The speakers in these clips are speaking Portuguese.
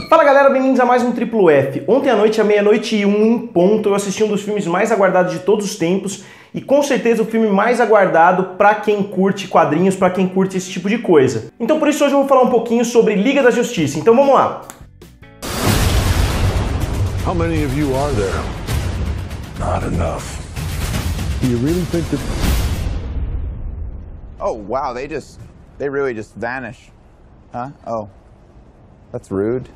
Fala galera, bem-vindos a mais um Triplo F. Ontem à noite, à meia-noite e um em ponto, eu assisti um dos filmes mais aguardados de todos os tempos e com certeza o filme mais aguardado pra quem curte quadrinhos, pra quem curte esse tipo de coisa. Então por isso hoje eu vou falar um pouquinho sobre Liga da Justiça. Então vamos lá. How many of you are there? Not enough. Do you really think that... Oh, wow, they really just vanish. Huh? Oh, that's rude.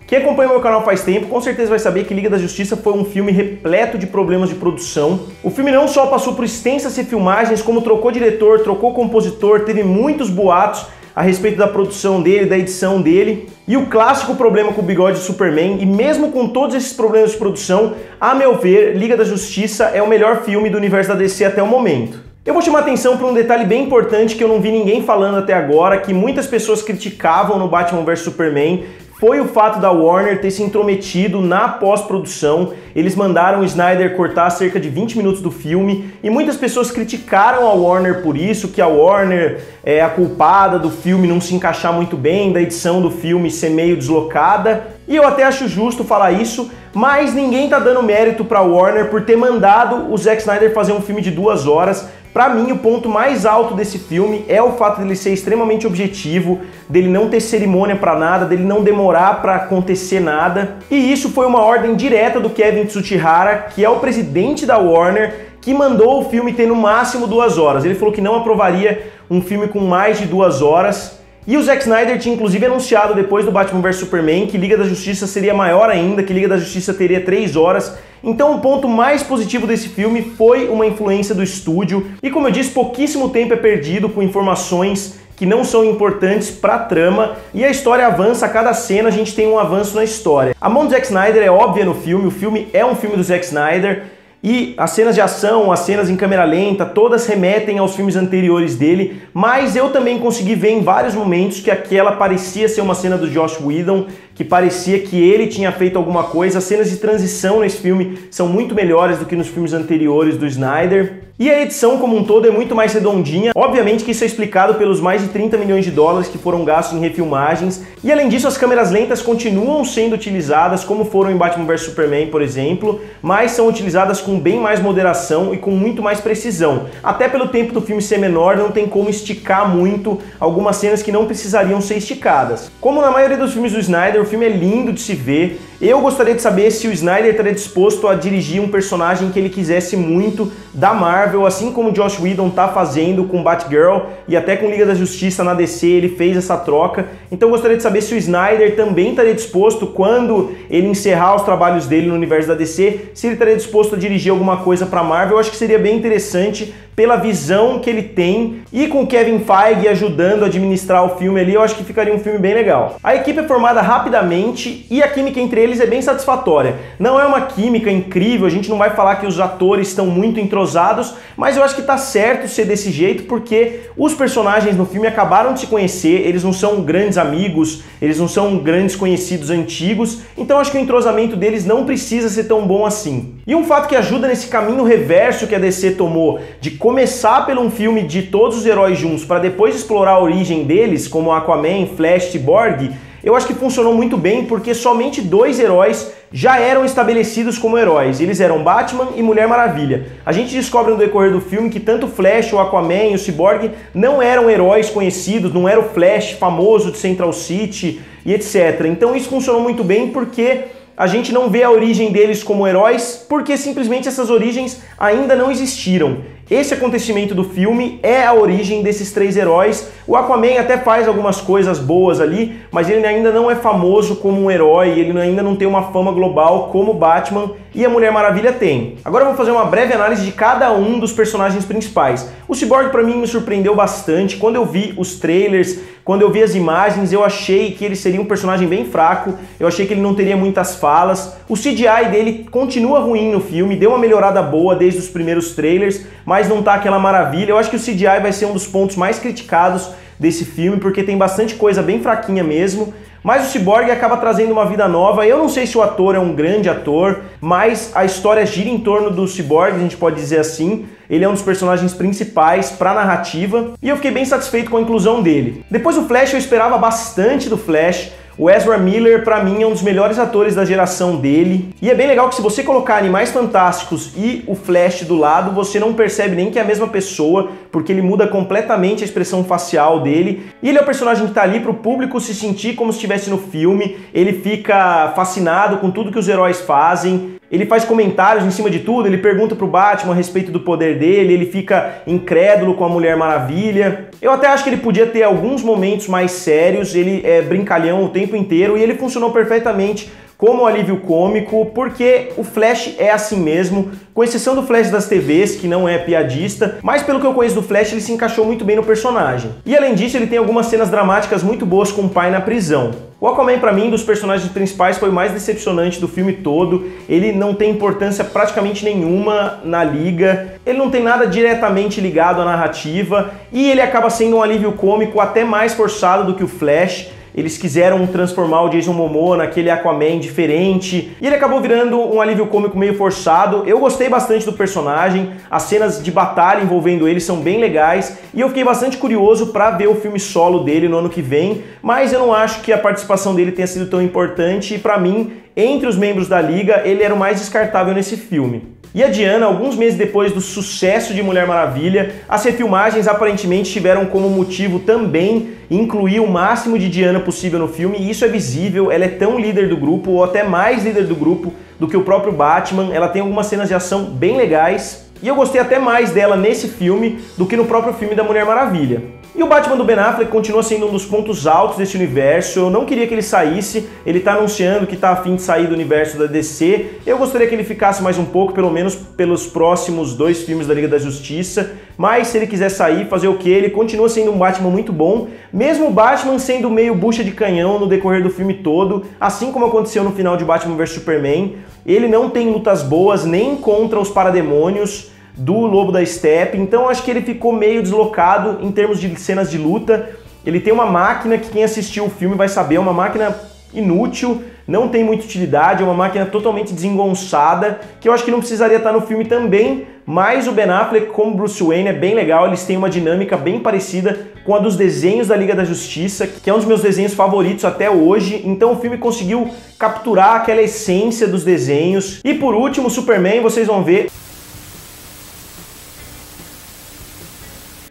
Quem acompanha o meu canal faz tempo, com certeza vai saber que Liga da Justiça foi um filme repleto de problemas de produção. O filme não só passou por extensas refilmagens, como trocou diretor, trocou compositor, teve muitos boatos a respeito da produção dele, da edição dele, e o clássico problema com o bigode de Superman. E mesmo com todos esses problemas de produção, a meu ver, Liga da Justiça é o melhor filme do universo da DC até o momento. Eu vou chamar atenção para um detalhe bem importante que eu não vi ninguém falando até agora, que muitas pessoas criticavam no Batman vs Superman, foi o fato da Warner ter se intrometido na pós-produção. Eles mandaram o Snyder cortar cerca de 20 minutos do filme e muitas pessoas criticaram a Warner por isso, que a Warner é a culpada do filme não se encaixar muito bem, da edição do filme ser meio deslocada. E eu até acho justo falar isso, mas ninguém tá dando mérito pra Warner por ter mandado o Zack Snyder fazer um filme de 2 horas. Pra mim, o ponto mais alto desse filme é o fato dele ser extremamente objetivo, dele não ter cerimônia pra nada, dele não demorar pra acontecer nada. E isso foi uma ordem direta do Kevin Tsuchihara, que é o presidente da Warner, que mandou o filme ter no máximo 2 horas. Ele falou que não aprovaria um filme com mais de 2 horas. E o Zack Snyder tinha inclusive anunciado depois do Batman vs Superman que Liga da Justiça seria maior ainda, que Liga da Justiça teria 3 horas. Então o ponto mais positivo desse filme foi uma influência do estúdio. E como eu disse, pouquíssimo tempo é perdido com informações que não são importantes para a trama, e a história avança, a cada cena a gente tem um avanço na história. A mão do Zack Snyder é óbvia no filme, o filme é um filme do Zack Snyder, e as cenas de ação, as cenas em câmera lenta, todas remetem aos filmes anteriores dele, mas eu também consegui ver em vários momentos que aquela parecia ser uma cena do Joss Whedon, que parecia que ele tinha feito alguma coisa. As cenas de transição nesse filme são muito melhores do que nos filmes anteriores do Snyder. E a edição como um todo é muito mais redondinha. Obviamente que isso é explicado pelos mais de 30 milhões de dólares que foram gastos em refilmagens. E além disso, as câmeras lentas continuam sendo utilizadas, como foram em Batman vs Superman, por exemplo, mas são utilizadas com bem mais moderação e com muito mais precisão. Até pelo tempo do filme ser menor, não tem como esticar muito algumas cenas que não precisariam ser esticadas. Como na maioria dos filmes do Snyder, o filme é lindo de se ver. Eu gostaria de saber se o Snyder estaria disposto a dirigir um personagem que ele quisesse muito da Marvel, assim como o Joss Whedon tá fazendo com Batgirl e até com Liga da Justiça na DC, ele fez essa troca. Então eu gostaria de saber se o Snyder também estaria disposto, quando ele encerrar os trabalhos dele no universo da DC, se ele estaria disposto a dirigir alguma coisa para Marvel. Eu acho que seria bem interessante pela visão que ele tem, e com o Kevin Feige ajudando a administrar o filme ali, eu acho que ficaria um filme bem legal. A equipe é formada rapidamente e a química entre eles é bem satisfatória. Não é uma química incrível, a gente não vai falar que os atores estão muito entrosados, mas eu acho que tá certo ser desse jeito, porque os personagens no filme acabaram de se conhecer, eles não são grandes amigos, eles não são grandes conhecidos antigos, então acho que o entrosamento deles não precisa ser tão bom assim. E um fato que ajuda nesse caminho reverso que a DC tomou, de começar por um filme de todos os heróis juntos para depois explorar a origem deles, como Aquaman, Flash, Cyborg, eu acho que funcionou muito bem, porque somente 2 heróis já eram estabelecidos como heróis. Eles eram Batman e Mulher Maravilha. A gente descobre no decorrer do filme que tanto o Flash, o Aquaman e o Cyborg não eram heróis conhecidos, não era o Flash famoso de Central City e etc. Então isso funcionou muito bem, porque a gente não vê a origem deles como heróis, porque simplesmente essas origens ainda não existiram. Esse acontecimento do filme é a origem desses 3 heróis. O Aquaman até faz algumas coisas boas ali, mas ele ainda não é famoso como um herói, ele ainda não tem uma fama global como o Batman e a Mulher Maravilha tem. Agora eu vou fazer uma breve análise de cada um dos personagens principais. O Cyborg pra mim me surpreendeu bastante. Quando eu vi os trailers, quando eu vi as imagens, eu achei que ele seria um personagem bem fraco, eu achei que ele não teria muitas falas. O CGI dele continua ruim no filme, deu uma melhorada boa desde os primeiros trailers, mas não tá aquela maravilha. Eu acho que o CGI vai ser um dos pontos mais criticados desse filme, porque tem bastante coisa bem fraquinha mesmo. Mas o Cyborg acaba trazendo uma vida nova. Eu não sei se o ator é um grande ator, mas a história gira em torno do Cyborg, a gente pode dizer assim. Ele é um dos personagens principais para a narrativa e eu fiquei bem satisfeito com a inclusão dele. Depois do Flash, eu esperava bastante do Flash. O Ezra Miller, pra mim, é um dos melhores atores da geração dele. E é bem legal que se você colocar Animais Fantásticos e o Flash do lado, você não percebe nem que é a mesma pessoa, porque ele muda completamente a expressão facial dele. E ele é o personagem que tá ali pro público se sentir como se estivesse no filme. Ele fica fascinado com tudo que os heróis fazem. Ele faz comentários em cima de tudo, ele pergunta pro Batman a respeito do poder dele, ele fica incrédulo com a Mulher Maravilha. Eu até acho que ele podia ter alguns momentos mais sérios, ele é brincalhão o tempo inteiro e ele funcionou perfeitamente como alívio cômico, porque o Flash é assim mesmo, com exceção do Flash das TVs, que não é piadista, mas pelo que eu conheço do Flash, ele se encaixou muito bem no personagem. E além disso, ele tem algumas cenas dramáticas muito boas com o pai na prisão. O Aquaman, pra mim, dos personagens principais, foi o mais decepcionante do filme todo. Ele não tem importância praticamente nenhuma na liga, ele não tem nada diretamente ligado à narrativa, e ele acaba sendo um alívio cômico até mais forçado do que o Flash. Eles quiseram transformar o Jason Momoa naquele Aquaman diferente, e ele acabou virando um alívio cômico meio forçado. Eu gostei bastante do personagem, as cenas de batalha envolvendo ele são bem legais, e eu fiquei bastante curioso para ver o filme solo dele no ano que vem, mas eu não acho que a participação dele tenha sido tão importante, e para mim, entre os membros da Liga, ele era o mais descartável nesse filme. E a Diana, alguns meses depois do sucesso de Mulher Maravilha, as refilmagens aparentemente tiveram como motivo também incluir o máximo de Diana possível no filme, e isso é visível. Ela é tão líder do grupo, ou até mais líder do grupo, do que o próprio Batman. Ela tem algumas cenas de ação bem legais, e eu gostei até mais dela nesse filme do que no próprio filme da Mulher Maravilha. E o Batman do Ben Affleck continua sendo um dos pontos altos desse universo. Eu não queria que ele saísse, ele tá anunciando que tá a fim de sair do universo da DC. Eu gostaria que ele ficasse mais um pouco, pelo menos pelos próximos 2 filmes da Liga da Justiça. Mas se ele quiser sair, fazer o quê? Ele continua sendo um Batman muito bom, mesmo o Batman sendo meio bucha de canhão no decorrer do filme todo, assim como aconteceu no final de Batman vs Superman. Ele não tem lutas boas nem contra os parademônios do Lobo da Steppe, então acho que ele ficou meio deslocado em termos de cenas de luta. Ele tem uma máquina que quem assistiu o filme vai saber, é uma máquina inútil, não tem muita utilidade, é uma máquina totalmente desengonçada, que eu acho que não precisaria estar no filme também, mas o Ben Affleck como Bruce Wayne é bem legal, eles têm uma dinâmica bem parecida com a dos desenhos da Liga da Justiça, que é um dos meus desenhos favoritos até hoje, então o filme conseguiu capturar aquela essência dos desenhos. E por último, Superman, vocês vão ver.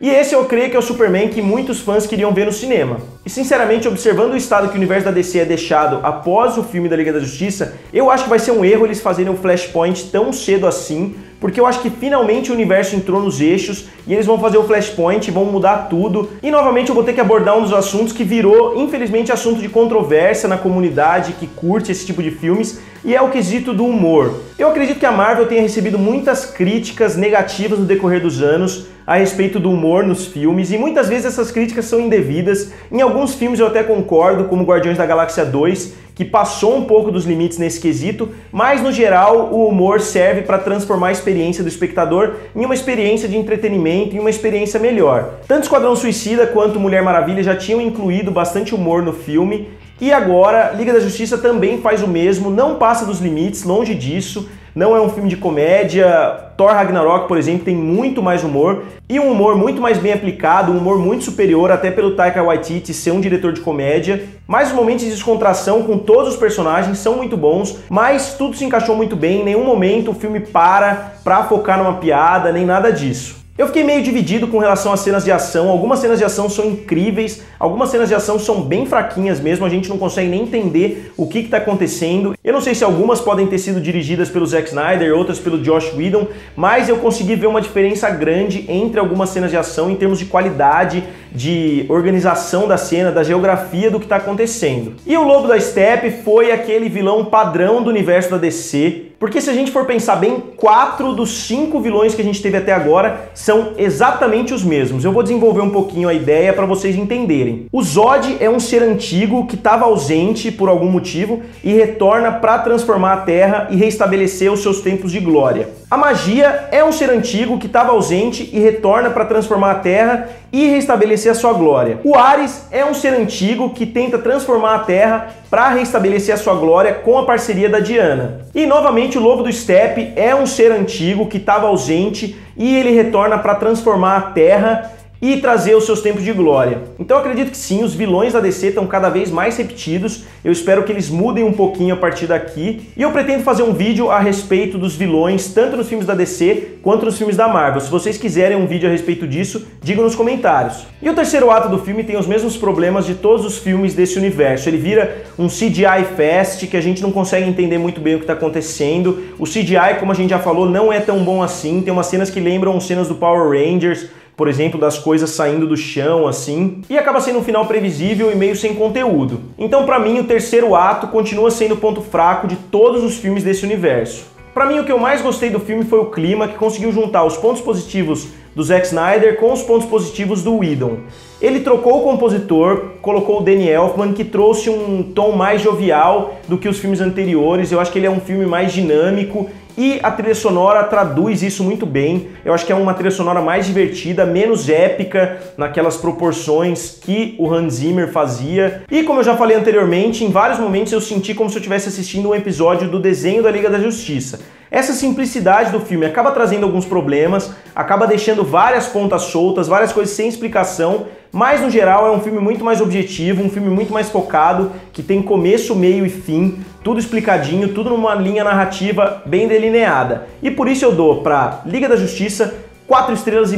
E esse eu creio que é o Superman que muitos fãs queriam ver no cinema. E sinceramente, observando o estado que o universo da DC é deixado após o filme da Liga da Justiça, eu acho que vai ser um erro eles fazerem o Flashpoint tão cedo assim, porque eu acho que finalmente o universo entrou nos eixos e eles vão fazer o Flashpoint, vão mudar tudo. E novamente eu vou ter que abordar um dos assuntos que virou, infelizmente, assunto de controvérsia na comunidade que curte esse tipo de filmes, e é o quesito do humor. Eu acredito que a Marvel tenha recebido muitas críticas negativas no decorrer dos anos a respeito do humor nos filmes, e muitas vezes essas críticas são indevidas. Em alguns filmes eu até concordo, como Guardiões da Galáxia 2, que passou um pouco dos limites nesse quesito, mas no geral o humor serve para transformar a experiência do espectador em uma experiência de entretenimento, em uma experiência melhor. Tanto Esquadrão Suicida quanto Mulher Maravilha já tinham incluído bastante humor no filme, e agora Liga da Justiça também faz o mesmo, não passa dos limites, longe disso. Não é um filme de comédia. Thor Ragnarok, por exemplo, tem muito mais humor, e um humor muito mais bem aplicado, um humor muito superior, até pelo Taika Waititi ser um diretor de comédia. Mas os momentos de descontração com todos os personagens são muito bons, mas tudo se encaixou muito bem, em nenhum momento o filme para focar numa piada, nem nada disso. Eu fiquei meio dividido com relação às cenas de ação. Algumas cenas de ação são incríveis, algumas cenas de ação são bem fraquinhas mesmo, a gente não consegue nem entender o que está acontecendo. Eu não sei se algumas podem ter sido dirigidas pelo Zack Snyder, outras pelo Joss Whedon, mas eu consegui ver uma diferença grande entre algumas cenas de ação em termos de qualidade, de organização da cena, da geografia do que está acontecendo. E o Lobo da Steppe foi aquele vilão padrão do universo da DC, porque se a gente for pensar bem, 4 dos 5 vilões que a gente teve até agora são exatamente os mesmos. Eu vou desenvolver um pouquinho a ideia para vocês entenderem. O Zod é um ser antigo que estava ausente por algum motivo e retorna para transformar a Terra e restabelecer os seus tempos de glória. A magia é um ser antigo que estava ausente e retorna para transformar a Terra e restabelecer a sua glória. O Ares é um ser antigo que tenta transformar a Terra para restabelecer a sua glória com a parceria da Diana. E novamente o Lobo do Steppe é um ser antigo que estava ausente e ele retorna para transformar a Terra e trazer os seus tempos de glória. Então eu acredito que sim, os vilões da DC estão cada vez mais repetidos, eu espero que eles mudem um pouquinho a partir daqui, e eu pretendo fazer um vídeo a respeito dos vilões, tanto nos filmes da DC quanto nos filmes da Marvel. Se vocês quiserem um vídeo a respeito disso, digam nos comentários. E o terceiro ato do filme tem os mesmos problemas de todos os filmes desse universo, ele vira um CGI fest, que a gente não consegue entender muito bem o que está acontecendo. O CGI, como a gente já falou, não é tão bom assim, tem umas cenas que lembram cenas do Power Rangers, por exemplo, das coisas saindo do chão, assim, e acaba sendo um final previsível e meio sem conteúdo. Então, pra mim, o terceiro ato continua sendo o ponto fraco de todos os filmes desse universo. Pra mim, o que eu mais gostei do filme foi o clima, que conseguiu juntar os pontos positivos do Zack Snyder com os pontos positivos do Whedon. Ele trocou o compositor, colocou o Danny Elfman, que trouxe um tom mais jovial do que os filmes anteriores. Eu acho que ele é um filme mais dinâmico e a trilha sonora traduz isso muito bem. Eu acho que é uma trilha sonora mais divertida, menos épica, naquelas proporções que o Hans Zimmer fazia. E como eu já falei anteriormente, em vários momentos eu senti como se eu estivesse assistindo um episódio do desenho da Liga da Justiça. Essa simplicidade do filme acaba trazendo alguns problemas, acaba deixando várias pontas soltas, várias coisas sem explicação, mas no geral é um filme muito mais objetivo, um filme muito mais focado, que tem começo, meio e fim, tudo explicadinho, tudo numa linha narrativa bem delineada. E por isso eu dou pra Liga da Justiça 4,5 estrelas.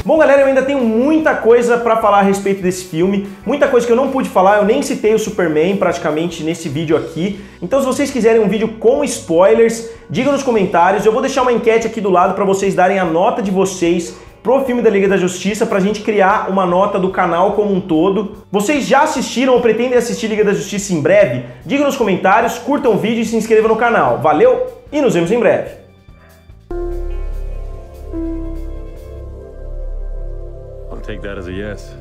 Bom, galera, eu ainda tenho muita coisa pra falar a respeito desse filme, muita coisa que eu não pude falar, eu nem citei o Superman praticamente nesse vídeo aqui. Então se vocês quiserem um vídeo com spoilers, digam nos comentários, eu vou deixar uma enquete aqui do lado pra vocês darem a nota de vocês pro filme da Liga da Justiça, pra gente criar uma nota do canal como um todo. Vocês já assistiram ou pretendem assistir Liga da Justiça em breve? Digam nos comentários, curtam o vídeo e se inscrevam no canal. Valeu e nos vemos em breve! Take that as a yes.